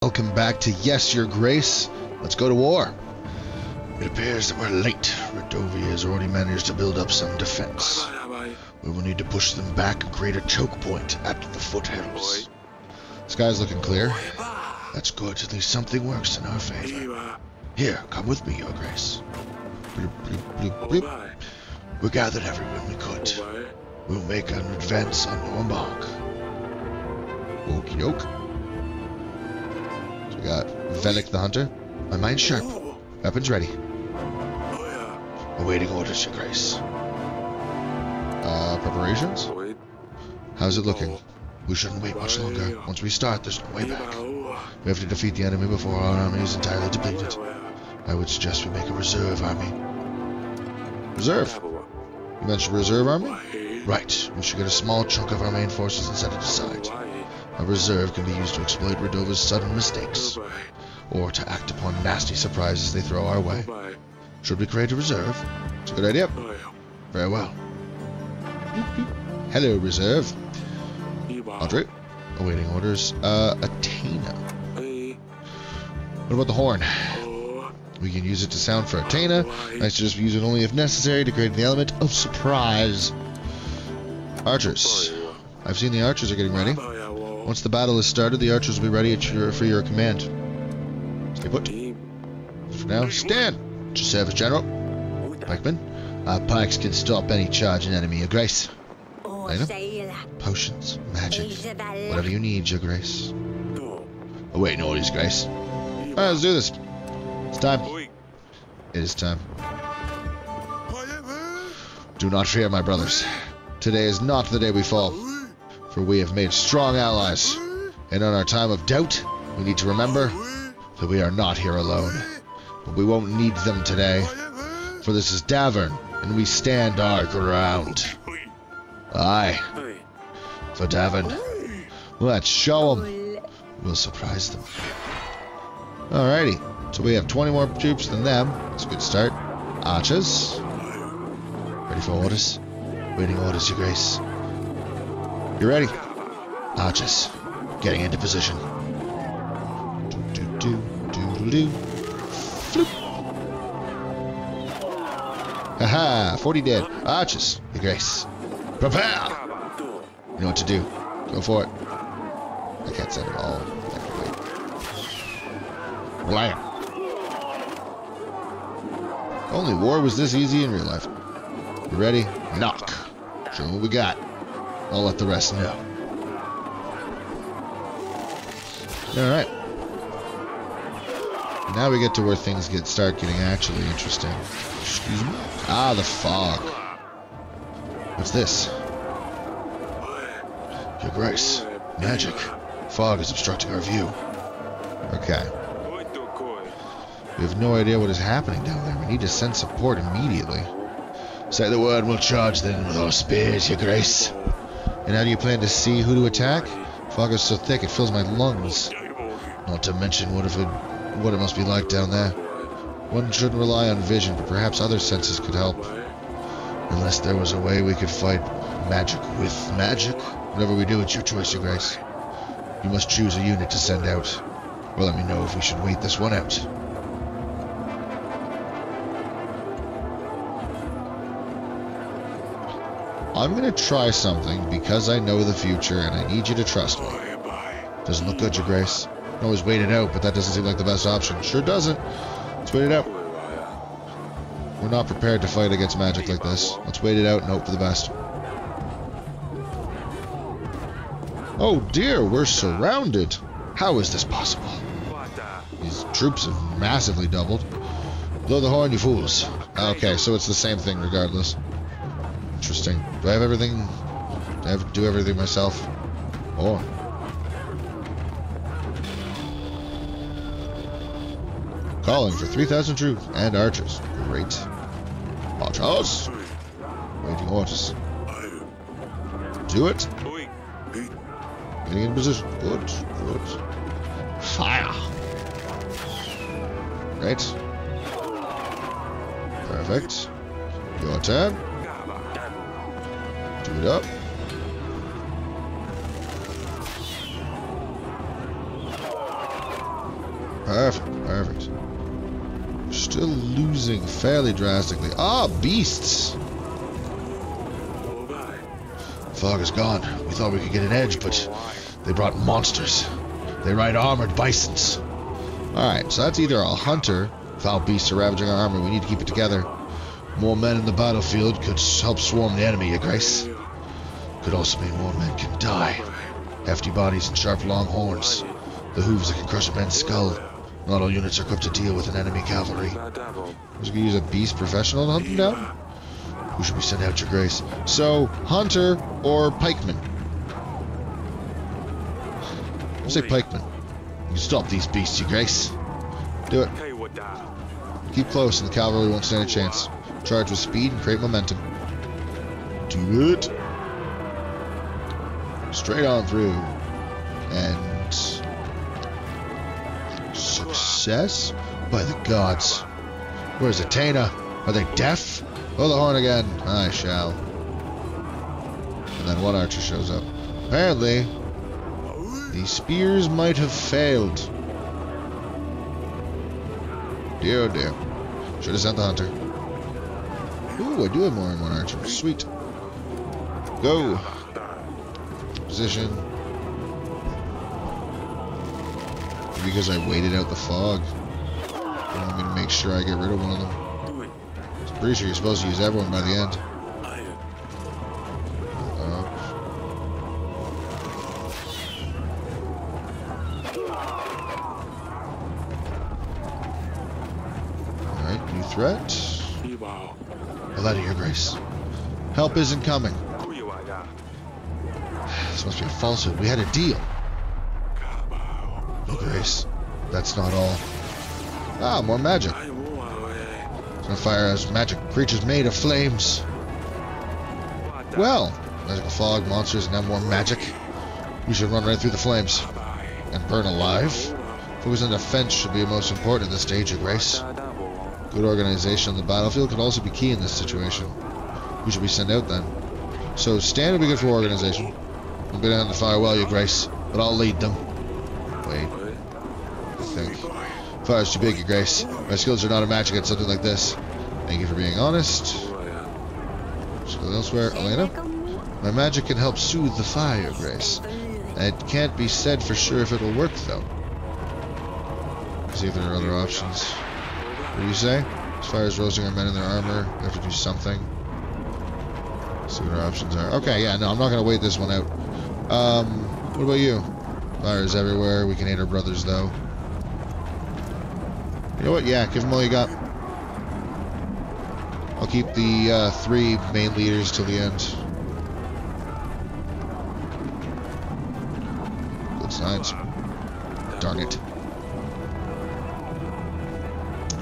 Welcome back to Yes, Your Grace. Let's go to war. It appears that we're late. Redovia has already managed to build up some defense. We will need to push them back and create a choke point at the foothills. Sky's looking clear. That's good. At least something works in our favor. Here, come with me, Your Grace. Bloop, bloop, bloop, bloop. We gathered everyone we could. We'll make an advance on Ormog. Okie doke. So we got Velik the Hunter. My mind's sharp. Weapons ready. Awaiting orders, Your Grace. Preparations? How's it looking? We shouldn't wait much longer. Once we start, there's no way back. We have to defeat the enemy before our army is entirely depleted. I would suggest we make a reserve army. Reserve? You mentioned reserve army? Right. We should get a small chunk of our main forces and set it aside. A reserve can be used to exploit Redova's sudden mistakes, or to act upon nasty surprises they throw our way. Should we create a reserve? It's a good idea. Very well. Hello, reserve. Andre, awaiting orders. Athena. What about the horn? We can use it to sound for Athena. I suggest we use it only if necessary to create the element of surprise. Archers. I've seen the archers are getting ready. Once the battle is started, the archers will be ready for your command. Stay put. For now, stand. To serve as general. Pikeman. Our pikes can stop any charging enemy, Your Grace. Item? Potions, magic, whatever you need, Your Grace. Awaiting orders, Grace. Alright, let's do this. It's time. It is time. Do not fear, my brothers. Today is not the day we fall, for we have made strong allies. And in our time of doubt, we need to remember that we are not here alone. But we won't need them today, for this is Davern, and we stand our ground. Aye, for Davern. Let's show them. We'll surprise them. Alrighty, so we have 20 more troops than them. That's a good start. Archers. Ready for orders? Waiting orders, Your Grace. You ready? Archers. Getting into position. Do-do-do-do-do-do. Floop. Haha, 40 dead. Archers, Your Grace. Prepare! You know what to do. Go for it. I can't send it all. Blam. Only war was this easy in real life. You ready? Knock. Show them what we got. I'll let the rest know. Alright. Now we get to where things start getting actually interesting. Excuse me? Ah, the fog. What's this? Your Grace. Magic. Fog is obstructing our view. Okay. We have no idea what is happening down there. We need to send support immediately. Say the word, we'll charge then with our spears, Your Grace. And how do you plan to see who to attack? Fog is so thick it fills my lungs. Not to mention what it must be like down there. One shouldn't rely on vision, but perhaps other senses could help. Unless there was a way we could fight magic with magic. Whatever we do, it's your choice, Your Grace. You must choose a unit to send out. Or let me know if we should wait this one out. I'm gonna try something because I know the future and I need you to trust me. Doesn't look good, Your Grace. Can always wait it out, but that doesn't seem like the best option. Sure doesn't. Let's wait it out. We're not prepared to fight against magic like this. Let's wait it out and hope for the best. Oh dear, we're surrounded. How is this possible? These troops have massively doubled. Blow the horn, you fools. Okay, so it's the same thing regardless. Interesting. Do I have everything? Do I have to do everything myself? Oh. Calling for 3,000 troops and archers. Great. Archers! Waiting orders. Do it. Getting in position. Good. Good. Fire! Right. Perfect. Your turn. Do it up. Perfect. Still losing fairly drastically. Ah, beasts! Fog is gone. We thought we could get an edge, but they brought monsters. They ride armored bisons. Alright, so that's either a hunter. Foul beasts are ravaging our armor. We need to keep it together. More men in the battlefield could help swarm the enemy, Your Grace. Could also mean more men can die. Hefty bodies and sharp long horns. The hooves that can crush a man's skull. Not all units are equipped to deal with an enemy cavalry. Was we use a beast professional to hunt them down? Who should we send out, Your Grace? So, hunter or pikeman? I'll say pikeman. You stop these beasts, Your Grace. Do it. Keep close and the cavalry won't stand a chance. Charge with speed and create momentum. Do it. Straight on through. And... success? By the gods. Where's Athena? Are they deaf? Oh, the horn again. I shall. And then one archer shows up. Apparently, the spears might have failed. Dear, oh dear. Should have sent the hunter. Ooh, I do have more than one archer. Sweet. Go. Position. Because I waited out the fog. I want me to make sure I get rid of one of them. I'm pretty sure you're supposed to use everyone by the end. Alright, new threat. A letter, Your Grace. Help isn't coming. This must be a falsehood. We had a deal. Your Grace, that's not all. Ah, more magic. Fire has magic creatures made of flames. Well, magical fog, monsters, and now more magic. We should run right through the flames. And burn alive. Focus on defense should be most important at this stage, Your Grace. Good organization on the battlefield could also be key in this situation. Who should we send out then? So, stand will be good for organization. I'm going to have to fire well, Your Grace, but I'll lead them. Wait. I think. Fire's too big, Your Grace. My skills are not a match against something like this. Thank you for being honest. Let's go elsewhere. Elena? My magic can help soothe the fire, Your Grace. It can't be said for sure if it'll work, though. See if there are other options. What do you say? As far as roasting our men in their armor, we have to do something. See what our options are. Okay, yeah, no, I'm not going to wait this one out. What about you? Fires everywhere. We can hate our brothers, though. You know what? Yeah, give them all you got. I'll keep the 3 main leaders till the end. Good signs. Darn it.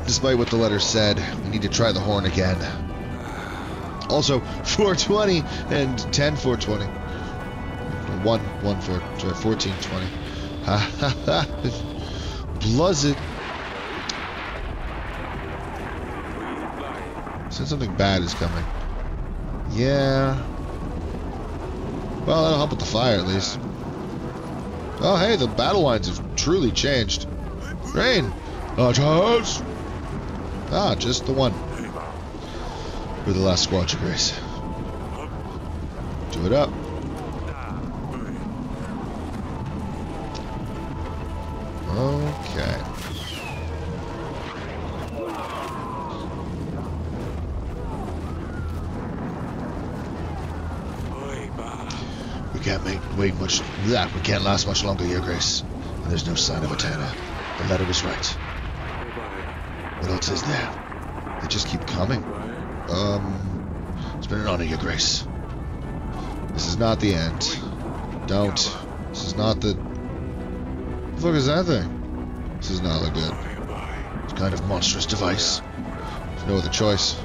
Despite what the letter said, we need to try the horn again. Also, 420 and 10 420. 1420. Ha ha ha. Bluzz it. Said something bad is coming. Yeah. Well, that'll help with the fire at least. Oh, hey, the battle lines have truly changed. Rain! Charge! Ah, just the one. We're the last squad, Your Grace. Do it up. Okay. We can't last much longer, Your Grace. And there's no sign of Athena. The letter was right. What else is there? They just keep coming. It's been an honor, Your Grace. This is not the end. Don't. This is not the... What the fuck is that thing? This does not look good. It's a kind of monstrous device. There's no other choice.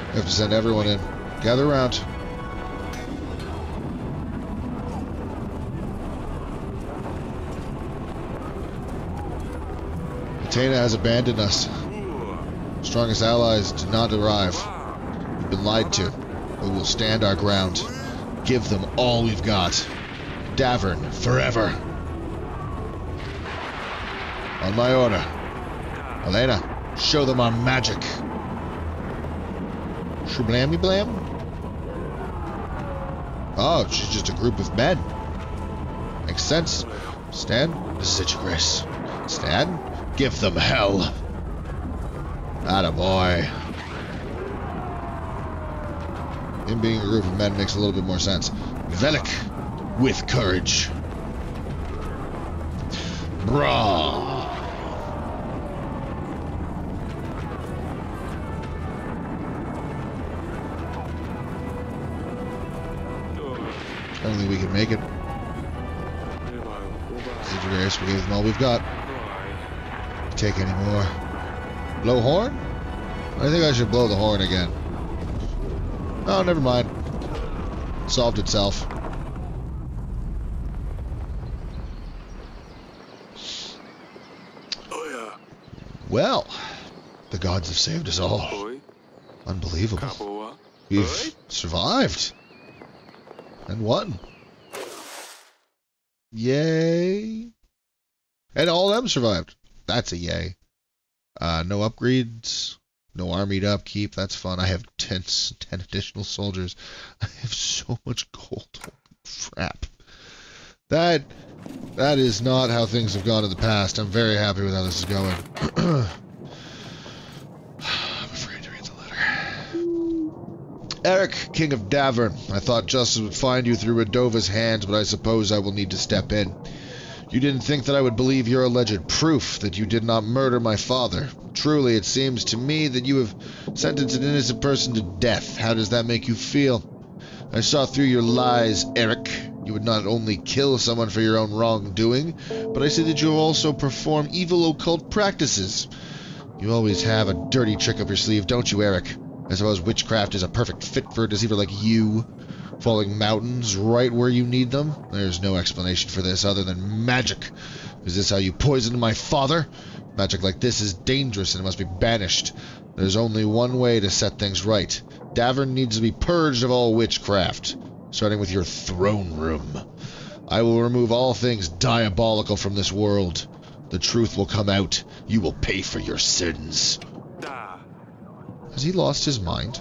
We have to send everyone in. Gather around. Athena has abandoned us. Strongest allies did not arrive. We've been lied to. We will stand our ground. Give them all we've got. Davern, forever. On my order. Elena, show them our magic. Shablammy blam? Oh, she's just a group of men. Makes sense. Stan, this is it, Your Grace. Stan, give them hell. Attaboy. Him being a group of men makes a little bit more sense. Velik, with courage. Brah. I don't think we can make it. Your Grace, we gave them all we've got. Take any more. Blow horn? I think I should blow the horn again. Oh, never mind. Solved itself. Well, the gods have saved us all. Unbelievable. We've survived. And won. Yay. And all of them survived. That's a yay. No upgrades. No army to upkeep. That's fun. I have 10 additional soldiers. I have so much gold. Holy crap. That is not how things have gone in the past. I'm very happy with how this is going. I'm afraid to read the letter. Eric, King of Davern. I thought justice would find you through Redova's hands, but I suppose I will need to step in. You didn't think that I would believe your alleged proof that you did not murder my father. Truly, it seems to me that you have sentenced an innocent person to death. How does that make you feel? I saw through your lies, Eric. You would not only kill someone for your own wrongdoing, but I see that you also perform evil occult practices. You always have a dirty trick up your sleeve, don't you, Eric? I suppose witchcraft is a perfect fit for a deceiver like you. Falling mountains right where you need them? There's no explanation for this other than magic. Is this how you poisoned my father? Magic like this is dangerous and it must be banished. There's only one way to set things right. Davern needs to be purged of all witchcraft, starting with your throne room. I will remove all things diabolical from this world. The truth will come out. You will pay for your sins. Has he lost his mind?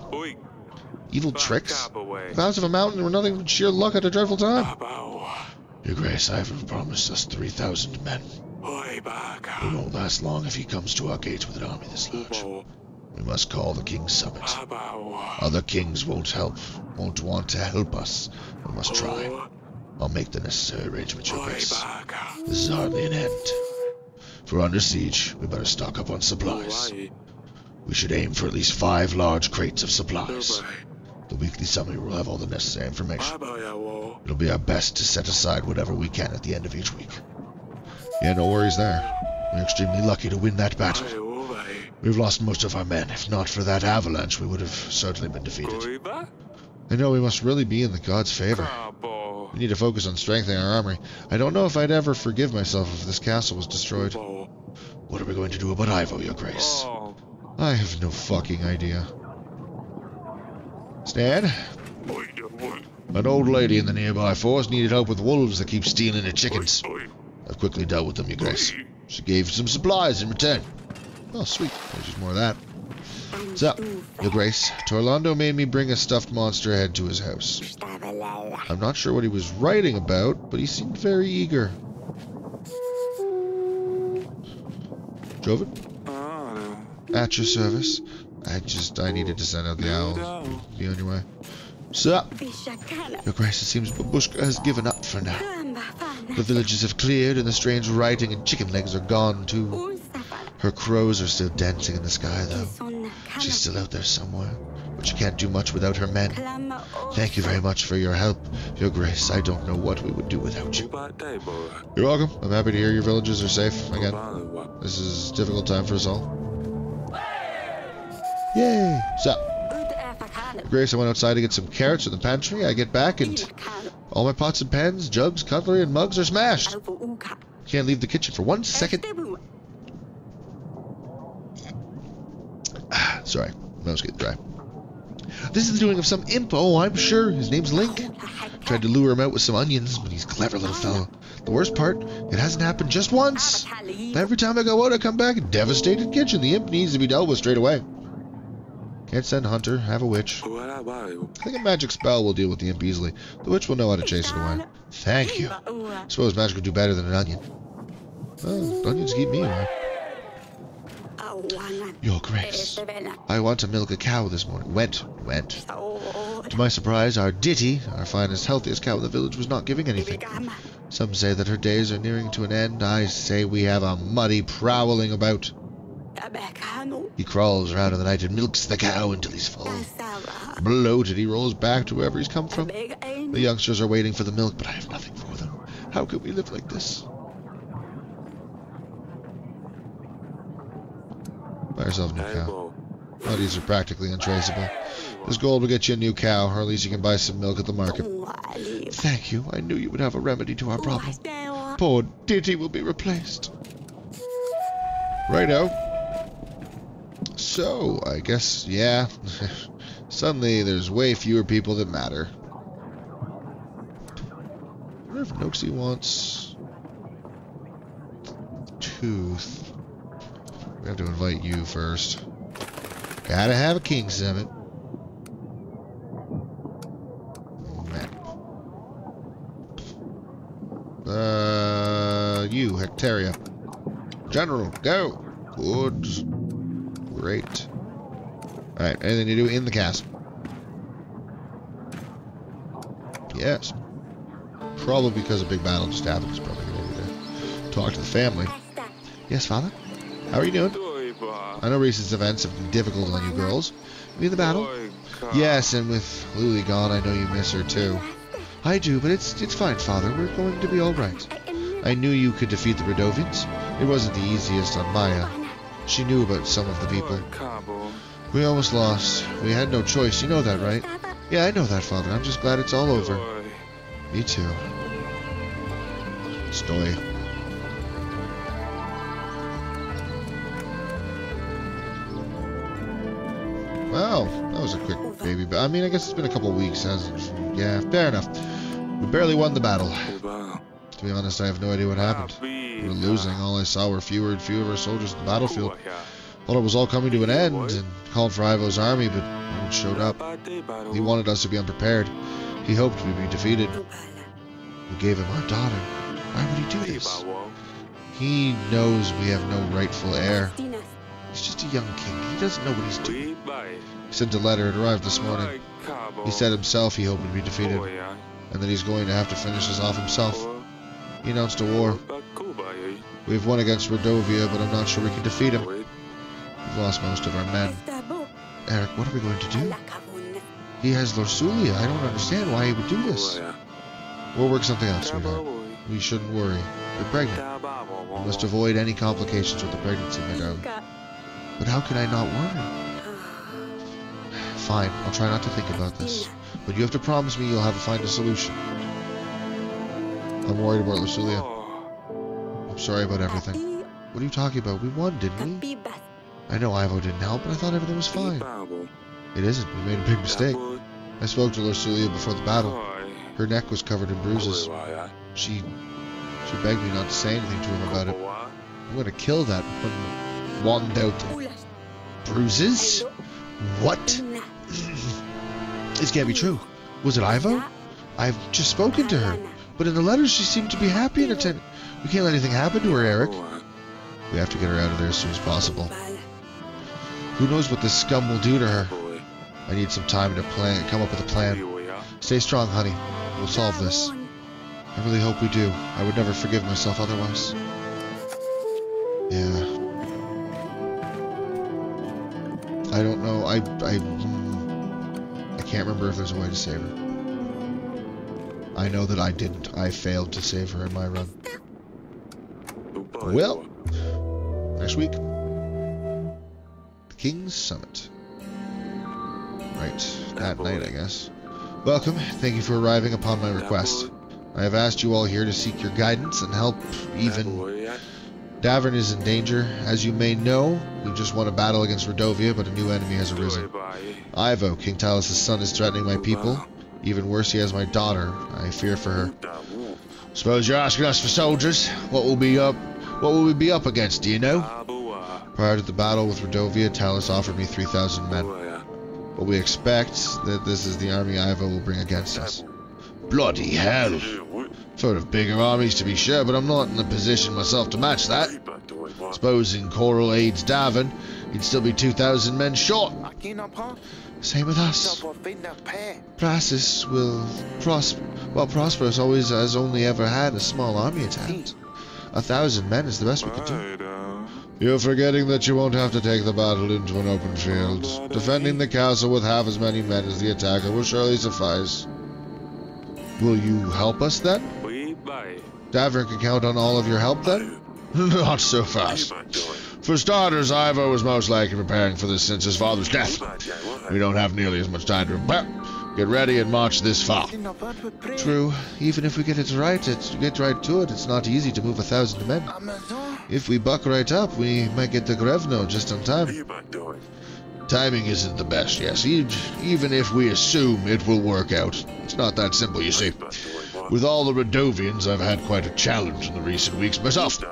Evil tricks? Clouds of a mountain were nothing but sheer luck at a dreadful time. Your Grace, I have promised us 3,000 men. We won't last long if he comes to our gates with an army this large. We must call the King's Summit. Other kings won't want to help us. We must try. I'll make the necessary arrangements, Your Grace. This is hardly an end. If we're under siege, we better stock up on supplies. We should aim for at least 5 large crates of supplies. The weekly summary will have all the necessary information. It'll be our best to set aside whatever we can at the end of each week. Yeah, no worries there. We're extremely lucky to win that battle. We've lost most of our men. If not for that avalanche, we would have certainly been defeated. I know we must really be in the gods' favor. We need to focus on strengthening our armory. I don't know if I'd ever forgive myself if this castle was destroyed. What are we going to do about Ivo, Your Grace? I have no fucking idea. Stan? An old lady in the nearby forest needed help with wolves that keep stealing her chickens. I've quickly dealt with them, Your Grace. She gave some supplies in return. Oh, sweet. There's just more of that. So, Your Grace, Torlando made me bring a stuffed monster head to his house. I'm not sure what he was writing about, but he seemed very eager. Joven? At your service. I needed to send out the owls. Be on your way. So, Your Grace, it seems Babushka has given up for now. The villages have cleared and the strange writing and chicken legs are gone too. Her crows are still dancing in the sky though. She's still out there somewhere, but she can't do much without her men. Thank you very much for your help, Your Grace. I don't know what we would do without you. You're welcome. I'm happy to hear your villages are safe again. This is a difficult time for us all. Yay! So, Your Grace, I went outside to get some carrots in the pantry. I get back and all my pots and pans, jugs, cutlery, and mugs are smashed. Can't leave the kitchen for 1 second. Sorry, my nose getting dry. This is the doing of some imp. Oh, I'm sure. His name's Link. Tried to lure him out with some onions, but he's a clever little fellow. The worst part, it hasn't happened just once. Every time I go out, I come back a devastated kitchen. The imp needs to be dealt with straight away. Can't send Hunter, have a witch. I think a magic spell will deal with the imp easily. The witch will know how to chase it away. Thank you. I suppose magic would do better than an onion. Well, onions keep me away. Your Grace, I want to milk a cow this morning. Went. To my surprise, our Ditty, our finest, healthiest cow in the village, was not giving anything. Some say that her days are nearing to an end. I say we have a muddy prowling about. He crawls around in the night and milks the cow until he's full. Bloated, he rolls back to wherever he's come from. The youngsters are waiting for the milk, but I have nothing for them. How could we live like this? Buy yourself a new cow. Muddies are practically untraceable. This gold will get you a new cow, or at least you can buy some milk at the market. Thank you. I knew you would have a remedy to our problem. Poor Ditty will be replaced. Righto. So, I guess, yeah. Suddenly, there's way fewer people that matter. I wonder if Noxie wants... Tooth. We have to invite you first. Gotta have a king summit. Map. You, Hectaria. General, go! Good. Great. Alright, anything to do in the castle? Yes. Probably because a big battle just happened. It's probably going to talk to the family. Yes, Father? How are you doing? I know recent events have been difficult on you girls. You in the battle? Yes, and with Luli gone, I know you miss her too. I do, but it's fine, Father. We're going to be all right. I knew you could defeat the Radovians. It wasn't the easiest on Maya. She knew about some of the people. We almost lost. We had no choice. You know that, right? Yeah, I know that, Father. I'm just glad it's all over. Me too. Stoy. Well, that was a quick baby. I mean, I guess it's been a couple weeks, hasn't it? Yeah, fair enough. We barely won the battle. To be honest, I have no idea what happened. We were losing. All I saw were fewer and fewer of our soldiers in the battlefield. Thought it was all coming to an end and called for Ivo's army, but no one showed up. He wanted us to be unprepared. He hoped we'd be defeated. We gave him our daughter. Why would he do this? He knows we have no rightful heir. He's just a young king. He doesn't know what he's doing. He sent a letter. It arrived this morning. He said himself he hoped we'd be defeated, and that he's going to have to finish us off himself. He announced a war. We've won against Rodovia, but I'm not sure we can defeat him. We've lost most of our men. Eric, what are we going to do? He has Lorsulia. I don't understand why he would do this. We'll work something out, sweetheart. We shouldn't worry. You're pregnant. We must avoid any complications with the pregnancy, my darling. But how can I not worry? Fine, I'll try not to think about this. But you have to promise me you'll find a solution. I'm worried about Lorsulia. I'm sorry about everything. What are you talking about? We won, didn't we? I know Ivo didn't help, but I thought everything was fine. It isn't. We made a big mistake. I spoke to Lorsulia before the battle. Her neck was covered in bruises. She begged me not to say anything to him about it. I'm going to kill that one out. Bruises? What? This can't be true. Was it Ivo? I've just spoken to her, but in the letters she seemed to be happy and attentive. We can't let anything happen to her, Eric. We have to get her out of there as soon as possible. Who knows what this scum will do to her? I need some time to come up with a plan. Stay strong, honey. We'll solve this. I really hope we do. I would never forgive myself otherwise. Yeah. I don't know. I can't remember if there's a way to save her. I know that I didn't. I failed to save her in my run. Well, next week, the King's Summit. Right, that night, I guess. Welcome. Thank you for arriving upon my request. I have asked you all here to seek your guidance and help. Even Davern is in danger. As you may know, we just won a battle against Rodovia, but a new enemy has arisen. Ivo, King Talos' son, is threatening my people. Even worse, he has my daughter. I fear for her. Suppose you're asking us for soldiers. What will we be up against, do you know? Prior to the battle with Redovia, Talus offered me 3,000 men. But we expect that this is the army Ivo will bring against us. Bloody hell! Sort of bigger armies to be sure, but I'm not in a position myself to match that. Supposing Coral aids Davin, he'd still be 2,000 men short. Same with us. Praxis will prosper. Well, Prosperous always has only ever had a small army at hand. 1,000 men is the best we can do. You're forgetting that you won't have to take the battle into an open field. Defending the castle with half as many men as the attacker will surely suffice. Will you help us then? Davin can count on all of your help then? Not so fast. For starters, Ivo was most likely preparing for this since his father's death. We don't have nearly as much time to prepare. Get ready and march this far. True. Even if we get right to it, it's not easy to move 1,000 men. If we buck right up, we might get to Grevno just on time. Timing isn't the best, yes. Even if we assume it will work out. It's not that simple, you see. With all the Redovians, I've had quite a challenge in the recent weeks myself.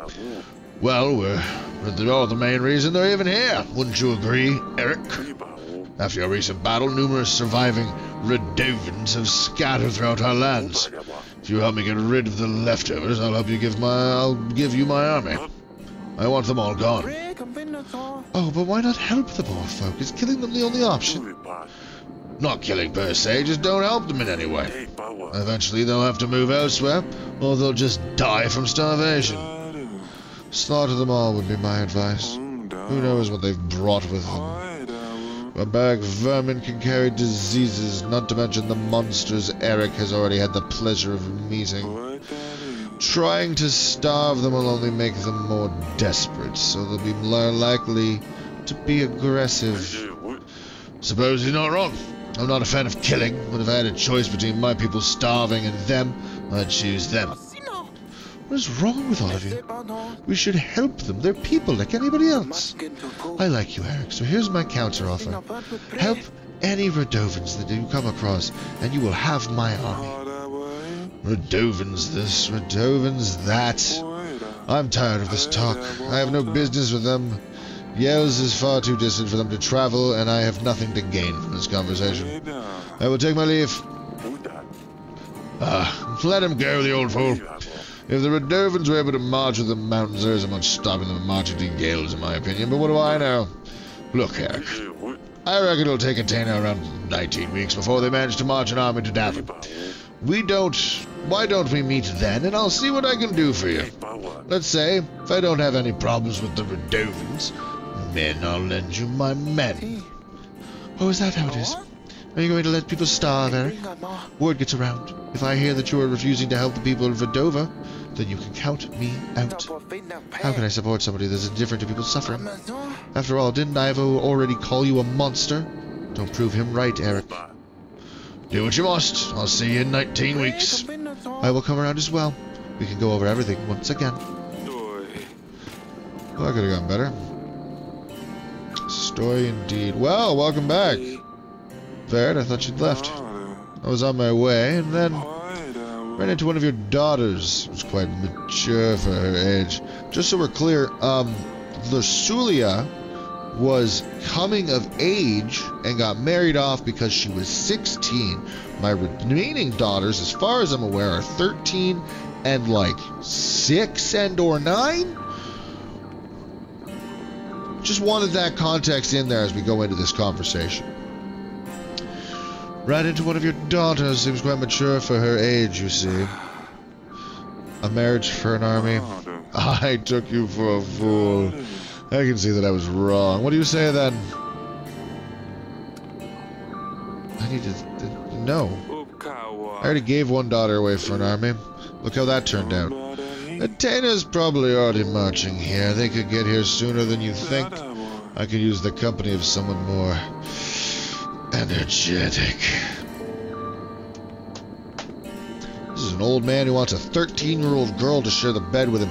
Well, we're the main reason they're even here. Wouldn't you agree, Eric? After your recent battle, numerous surviving Redovians have scattered throughout our lands. If you help me get rid of the leftovers, I'll give you my army. I want them all gone. Oh, but why not help the poor folk? Is killing them the only option? Not killing per se, just don't help them in any way. Eventually they'll have to move elsewhere, or they'll just die from starvation. Slaughter them all would be my advice. Who knows what they've brought with them. Barbaric vermin can carry diseases, not to mention the monsters Eric has already had the pleasure of meeting. Trying to starve them will only make them more desperate, so they'll be more likely to be aggressive. Suppose you're not wrong. I'm not a fan of killing, but if I had a choice between my people starving and them, I'd choose them. What is wrong with all of you? We should help them. They're people like anybody else. I like you, Eric, so here's my counter-offer. Help any Redovans that you come across, and you will have my army. Redovans this, Redovans that. I'm tired of this talk. I have no business with them. Yells is far too distant for them to travel, and I have nothing to gain from this conversation. I will take my leave. Let him go, the old fool. If the Redovans were able to march with the mountains, there isn't much stopping them from marching to Yales, in my opinion, but what do I know? Look, Eric, I reckon it'll take Athena around 19 weeks before they manage to march an army to Davin. Why don't we meet then, and I'll see what I can do for you. Let's say, if I don't have any problems with the Redovans, men, I'll lend you my men. Oh, is that how it is? Are you going to let people starve, Eric? Word gets around. If I hear that you are refusing to help the people of Redova, then you can count me out. How can I support somebody that's indifferent to people suffering? After all, didn't Ivo already call you a monster? Don't prove him right, Eric. Do what you must. I'll see you in 19 weeks. I will come around as well. We can go over everything once again. Well, that could have gone better. Story indeed. Well, welcome back. Verd, I thought you'd left. I was on my way, and then ran into one of your daughters. It was quite mature for her age. Just so we're clear, Lusulia was coming of age and got married off because she was 16. My remaining daughters, as far as I'm aware, are 13 and like 6 and or 9. Just wanted that context in there as we go into this conversation. Ran into one of your daughters. Seems quite mature for her age, you see. A marriage for an army. I took you for a fool. I can see that I was wrong. What do you say then? I need to know. I already gave one daughter away for an army. Look how that turned out. Athena's probably already marching here. They could get here sooner than you think. I could use the company of someone more energetic. This is an old man who wants a 13-year-old girl to share the bed with him.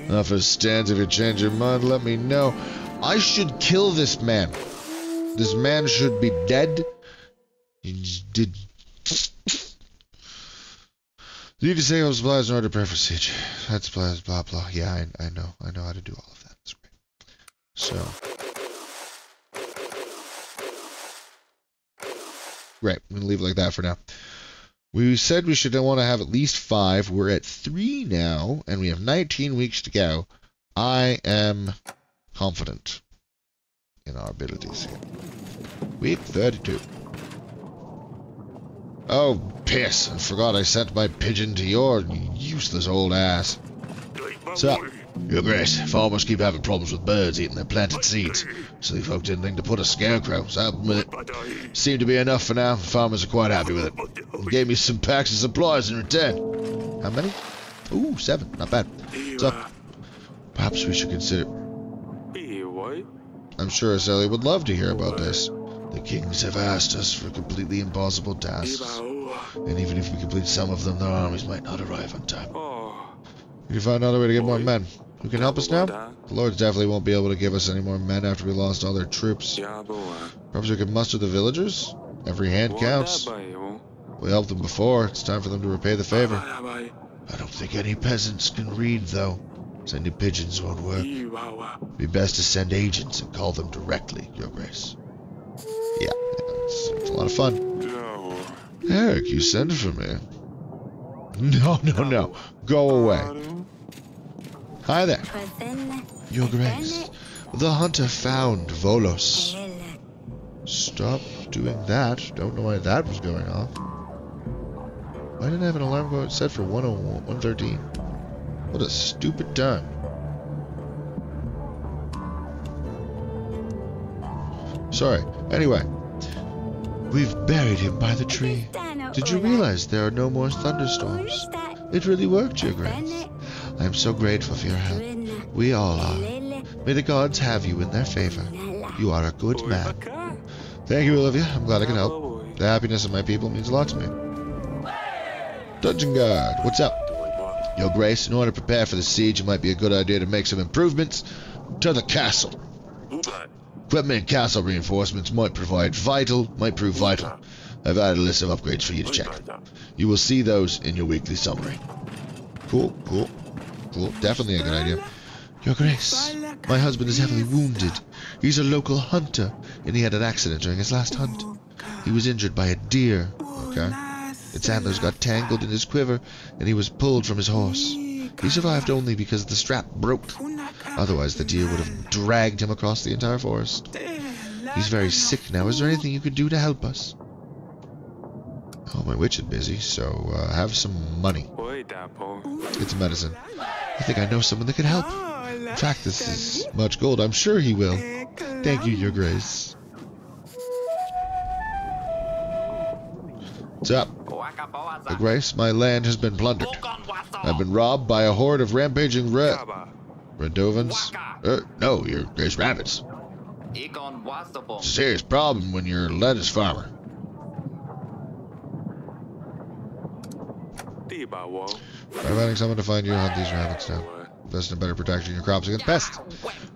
Enough as stands. If you change your mind, let me know. I should kill this man. This man should be dead. This Need to save up supplies in order to prepare for siege. That's supplies, blah blah. Yeah, I know how to do all of that. That's great. So, right, I'm gonna leave it like that for now. We said we should want to have at least 5. We're at 3 now, and we have 19 weeks to go. I am confident in our abilities here. Week 32. Oh, piss. I forgot I sent my pigeon to your useless old ass. So, Your Grace, farmers keep having problems with birds eating their planted seeds. So the folk didn't think to put a scarecrow, so help them with it. Seemed to be enough for now. Farmers are quite happy with it. They gave me some packs of supplies in return. How many? Ooh, 7. Not bad. So, perhaps we should consider... I'm sure Sally would love to hear about this. The kings have asked us for completely impossible tasks. And even if we complete some of them, their armies might not arrive on time. We can find another way to get more men. Who can help us now? The lords definitely won't be able to give us any more men after we lost all their troops. Perhaps we could muster the villagers? Every hand counts. We helped them before. It's time for them to repay the favor. I don't think any peasants can read, though. Sending pigeons won't work. It'd be best to send agents and call them directly, Your Grace. Yeah, it's a lot of fun. Eric, you sent for me. No. Go away. Hi there. Your Grace. The hunter found Volos. Stop doing that. Don't know why that was going off. Why didn't I have an alarm go set for 113? What a stupid time. Sorry. Anyway. We've buried him by the tree. Did you realize there are no more thunderstorms? It really worked, Your Grace. I am so grateful for your help. We all are. May the gods have you in their favor. You are a good man. Thank you, Olivia. I'm glad I can help. The happiness of my people means a lot to me. Dungeon guard, what's up? Your Grace, in order to prepare for the siege, it might be a good idea to make some improvements to the castle. Equipment and castle reinforcements might prove vital. I've added a list of upgrades for you to check. You will see those in your weekly summary. Cool. Definitely a good idea. Your Grace, my husband is heavily wounded. He's a local hunter, and he had an accident during his last hunt. He was injured by a deer. Okay. Its antlers got tangled in his quiver, and he was pulled from his horse. He survived only because the strap broke. Otherwise, the deer would have dragged him across the entire forest. He's very sick now. Is there anything you could do to help us? Oh, my witch is busy, so have some money. Get some medicine. I think I know someone that can help. In fact, this is much gold. I'm sure he will. Thank you, Your Grace. What's up? Your Grace, my land has been plundered. I've been robbed by a horde of rampaging Redovans? No, Your Grace, rabbits. It's a serious problem when you're a lettuce farmer. Providing someone to find you and hunt these rabbits down. Invest in better protection your crops against pests.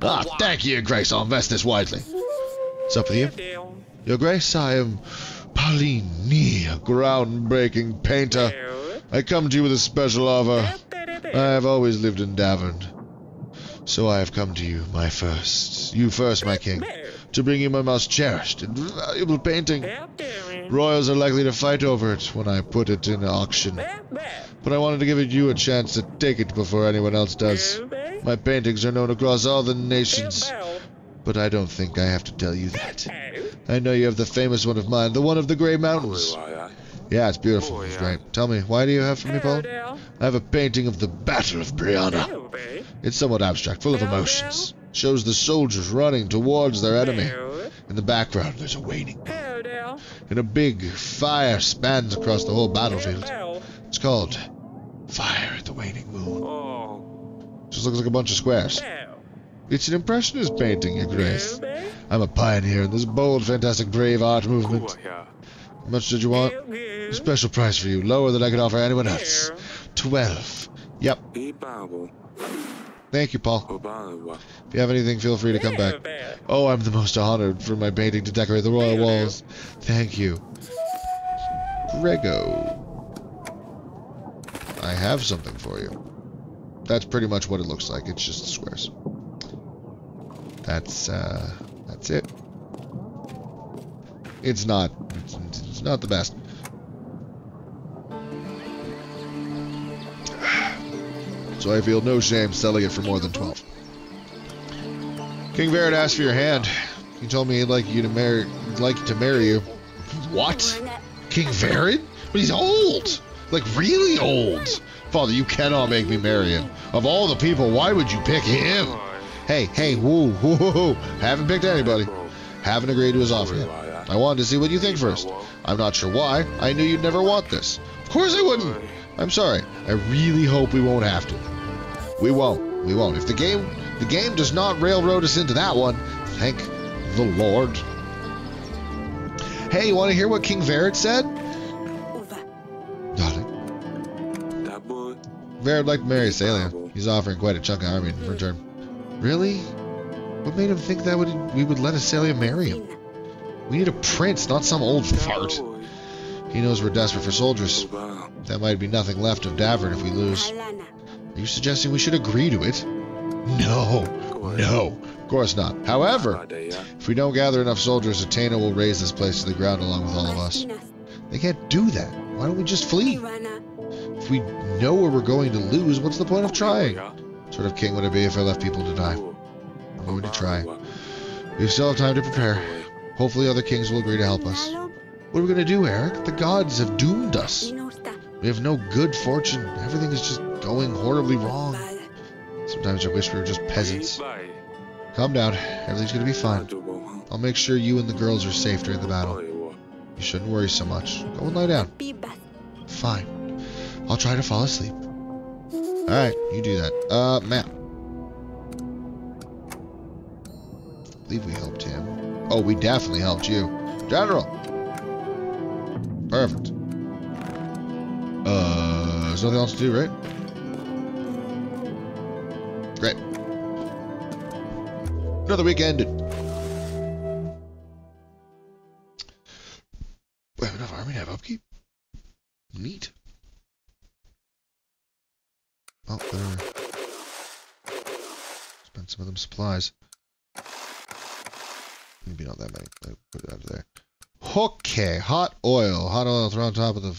Ah, thank you, Your Grace. I'll invest this wisely. What's up with you? Your Grace, I am Pauline Nee, a groundbreaking painter. I come to you with a special offer. I have always lived in Davern. So I have come to you, you first, my king, to bring you my most cherished and valuable painting. Royals are likely to fight over it when I put it in auction. But I wanted to give you a chance to take it before anyone else does. My paintings are known across all the nations. But I don't think I have to tell you that. I know you have the famous one of mine, the one of the Grey Mountains. Yeah, it's beautiful. It's great. Tell me, why do you have for me, Paul? I have a painting of the Battle of Brianna. It's somewhat abstract, full of emotions. Shows the soldiers running towards their enemy. In the background, there's a waning moon. And a big fire spans across the whole battlefield. It's called Fire at the Waning Moon. Just looks like a bunch of squares. It's an impressionist painting, Your Grace. I'm a pioneer in this bold, fantastic, brave art movement. How much did you want? A special price for you, lower than I could offer anyone else. 12. Yep. Thank you, Paul. If you have anything, feel free to come back. Oh, I'm the most honored for my painting to decorate the royal walls. Thank you. Grego. I have something for you. That's pretty much what it looks like. It's just squares. That's it. It's not the best. So I feel no shame selling it for more than 12. King Varrod asked for your hand. He told me he'd like to marry you. What? King Varrod? But he's old! Like, really old! Father, you cannot make me marry him. Of all the people, why would you pick him? Hey, woo. Haven't picked anybody. Haven't agreed to his offer yet. I wanted to see what you think first. I'm not sure why. I knew you'd never want this. Of course I wouldn't! I'm sorry. I really hope we won't have to. We won't. If the game does not railroad us into that one, thank the Lord. Hey, you want to hear what King Varrod said? Nothing. Varrod liked to marry Asalia. He's offering quite a chunk of army in return. Really? What made him think that we would let Asalia marry him? We need a prince, not some old fart. He knows we're desperate for soldiers. There might be nothing left of Davern if we lose. Are you suggesting we should agree to it? No, of course not. However, if we don't gather enough soldiers, Athena will raise this place to the ground along with all of us. They can't do that. Why don't we just flee? If we know where we're going to lose, what's the point of trying? What sort of king would it be if I left people to die? I'm going to try. We still have time to prepare. Hopefully other kings will agree to help us. What are we going to do, Eric? The gods have doomed us. We have no good fortune. Everything is just going horribly wrong. Sometimes I wish we were just peasants. Calm down. Everything's going to be fine. I'll make sure you and the girls are safe during the battle. You shouldn't worry so much. Go and lie down. Fine. I'll try to fall asleep. Alright, you do that. Map. I believe we helped him. Oh, we definitely helped you. General! Perfect. There's nothing else to do, right? Great. Another week ended. We have enough army to have upkeep? Neat. Oh, there. Spend some of them supplies. Maybe not that many. I'll put it out there. Okay, hot oil. Hot oil thrown on top of the...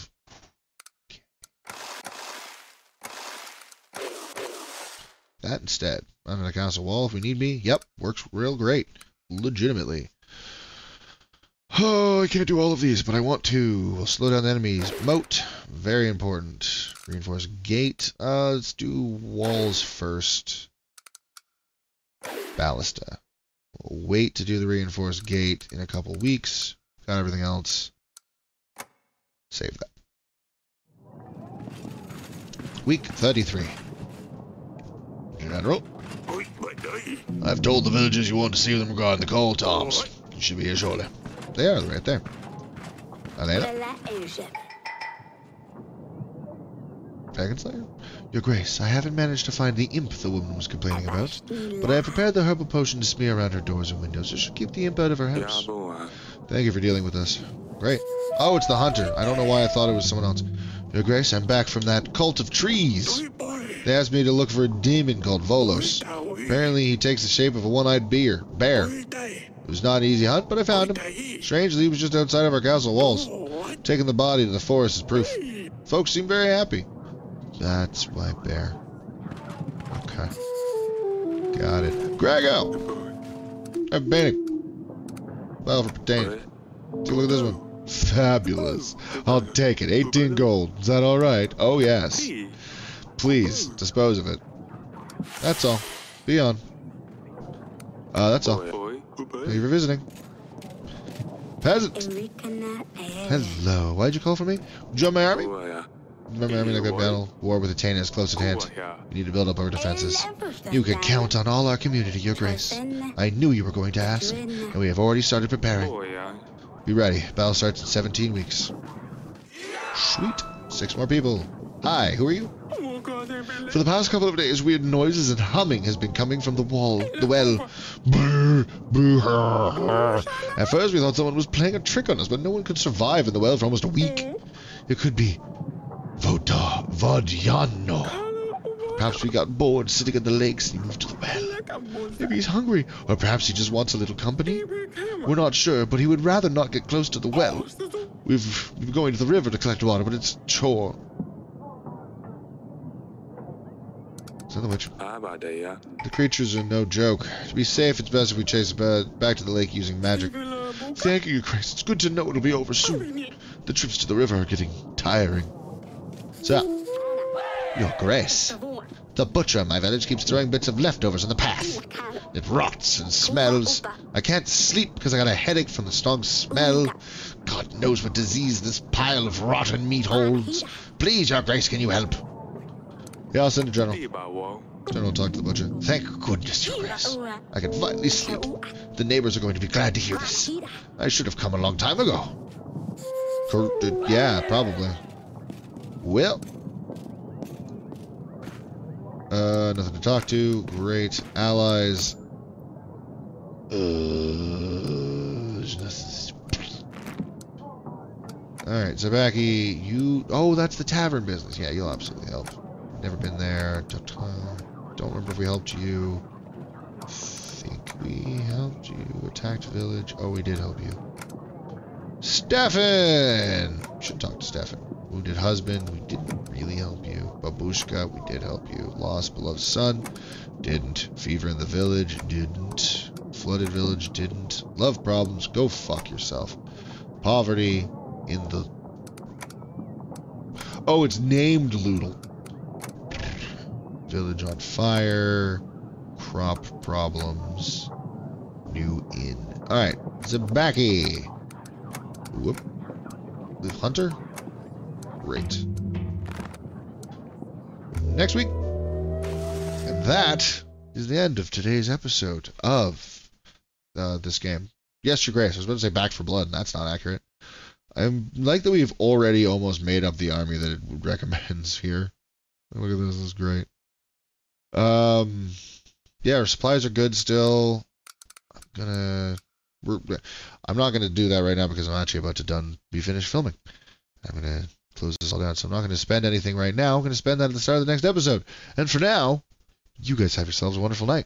That instead. Under the castle wall if we need me. Yep, works real great. Legitimately. Oh, I can't do all of these, but I want to. We'll slow down the enemies. Moat. Very important. Reinforce gate. Let's do walls first. Ballista. We'll wait to do the reinforced gate in a couple weeks. Got everything else. Save that. Week 33. General. I've told the villagers you want to see them regarding the coal toms. You should be here shortly. They are right there. Elena? Dragonslayer? Your Grace, I haven't managed to find the imp the woman was complaining about, but I have prepared the herbal potion to smear around her doors and windows. It should keep the imp out of her house. Thank you for dealing with us. Great. Oh, it's the hunter. I don't know why I thought it was someone else. Your Grace, I'm back from that cult of trees. They asked me to look for a demon called Volos. Apparently he takes the shape of a one-eyed bear. It was not an easy hunt, but I found him. Strangely, he was just outside of our castle walls. Taking the body to the forest is proof. Folks seem very happy. That's why bear. Okay. Got it. Grego! I'm painting. Well, for pertaining. Take a look at this one. Fabulous. I'll take it. 18 gold. Is that alright? Oh, yes. Please, dispose of it. That's all. Be on. That's all. Thank you for visiting. Peasant! Hello. Why'd you call for me? Join my army? Remember, army like a battle. War with Athena is close at hand. We need to build up our defenses. You can count on all our community, Your Grace. I knew you were going to ask, and we have already started preparing. Be ready. Battle starts in 17 weeks. Sweet. 6 more people. Hi, who are you? For the past couple of days, weird noises and humming has been coming from the well. Brr, brr. At first, we thought someone was playing a trick on us, but no one could survive in the well for almost a week. It could be Vodiano. Perhaps we got bored sitting in the lakes and he moved to the well. Maybe he's hungry, or perhaps he just wants a little company. We're not sure, but he would rather not get close to the well. We've been going to the river to collect water, but it's a chore. Is that the witch? The creatures are no joke. To be safe, it's best if we chase it back to the lake using magic. Thank you, Grace. It's good to know it'll be over soon. The trips to the river are getting tiring. So, Your Grace. The butcher in my village keeps throwing bits of leftovers on the path. It rots and smells. I can't sleep because I got a headache from the strong smell. God knows what disease this pile of rotten meat holds. Please, Your Grace, can you help? Yeah, I'll send a general. General, talk to the butcher. Thank goodness, Your Grace. I can finally sleep. The neighbors are going to be glad to hear this. I should have come a long time ago. Yeah, probably. Well. Nothing to talk to. Great. Allies. There's nothing. Alright, Zabaki, you... Oh, that's the tavern business. Yeah, you'll absolutely help. Never been there. Don't remember if we helped you. I think we helped you. Attacked village. Oh, we did help you. Stefan! Should talk to Stefan. Wounded husband. We didn't really help you. Babushka. We did help you. Lost beloved son. Didn't. Fever in the village. Didn't. Flooded village. Didn't. Love problems. Go fuck yourself. Poverty in the... Oh, it's named Loodle. Village on fire. Crop problems. New inn. Alright. Zabaki. Whoop. The hunter? Great. Next week. And that is the end of today's episode of this game. Yes, Your Grace. I was about to say Back for Blood, and that's not accurate. I like that we've already almost made up the army that it recommends here. Look at this. This is great. Yeah, our supplies are good still. I'm not gonna do that right now because I'm actually about to be finished filming. I'm gonna close this all down, so I'm not gonna spend anything right now. I'm gonna spend that at the start of the next episode. And for now, you guys have yourselves a wonderful night.